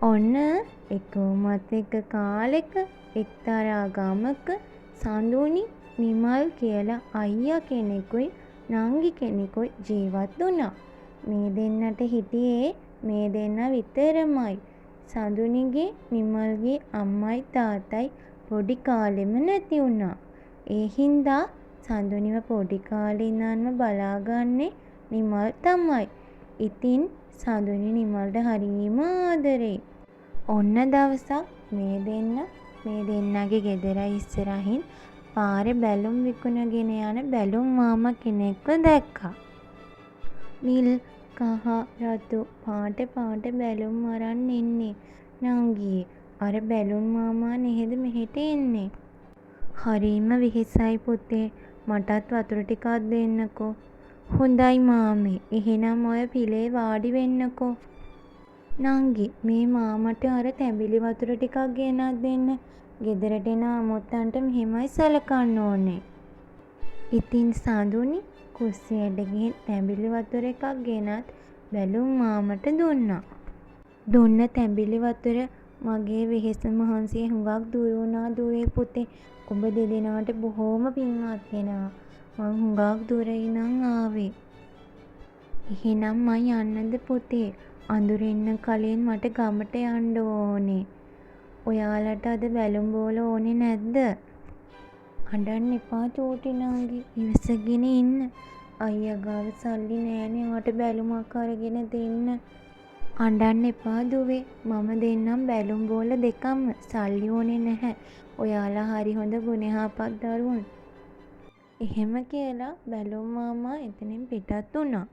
ඔන්න එකමත් එක කාලෙක එක්තරා ගමක සඳුනි නිමල් කියලා අයියා කෙනෙකුයි නංගි කෙනෙකුයි ජීවත් වුණා. මේ දෙන්නට හිටියේ මේ දෙන්න විතරමයි. සඳුනිගේ නිමල්ගේ අම්මයි තාත්තයි පොඩි කාලෙම නැති වුණා. ඒ හින්දා සඳුනිව පොඩි කාලේ ඉඳන්ම බලාගන්නේ නිමල් තමයි. ඉතින් සඳුනි නිමල්ට හරිම ආදරෙයි. ඔන්න දවසක් මේ දෙන්නගේ ගෙදර ඉස්සරහින් පාරේ බැලුම් විකුණගෙන යන බැලුම් මාමා කෙනෙක්ව දැක්කා. නිල්, කහ, රතු පාට බැලුම් අරන් ඉන්නේ නංගී. අර බැලුම් මාමා නේද මෙහෙට එන්නේ? හරිම වෙහෙසයි පුතේ. මටත් වතුර ටිකක් දෙන්නකෝ. හොඳයි මාමේ. එහෙනම් ඔය පිලේ වාඩි වෙන්නකෝ. නංගි මේ මාමට අර තැඹිලි වතුර ටිකක් ගෙනත් දෙන්න. ගෙදරට එන අමුත්තන්ට මෙහෙමයි සලකන්න ඕනේ. ඉතින් සඳුනි කුස්සියට ගිහින් තැඹිලි වතුර එකක් ගෙනත් බැලුම් මාමට දුන්නා. දුන්න තැඹිලි වතුර මගේ වෙහෙස මහන්සිය හුඟක් දුරු වුණා දුවේ පුතේ. ඔබ දෙදෙනාට බොහෝම පින්වත් වෙනවා. මං හුඟක් දුර ඉඳන් ආවේ. එහෙනම් මං යන්නද පුතේ? අඳුරෙන්න කලින් මට ගමට යන්න ඕනේ. ඔයාලට අද බැලුම් බෝල ඕනේ නැද්ද? අඬන්න එපා චූටි නංගි. ඉවසගෙන ඉන්න. අයියා ගාව සල්ලි නෑනේ ඔයාට බැලුමක් අරගෙන දෙන්න. අඬන්න එපා දුවේ. මම දෙන්නම් බැලුම් බෝල දෙකක්ම. සල්ලි ඕනේ නැහැ. ඔයාලා හරි හොඳ ගුණයහපත් දරුවෝ. එහෙම කියලා බැලුම් මාමා එතනින් පිටත් වුණා.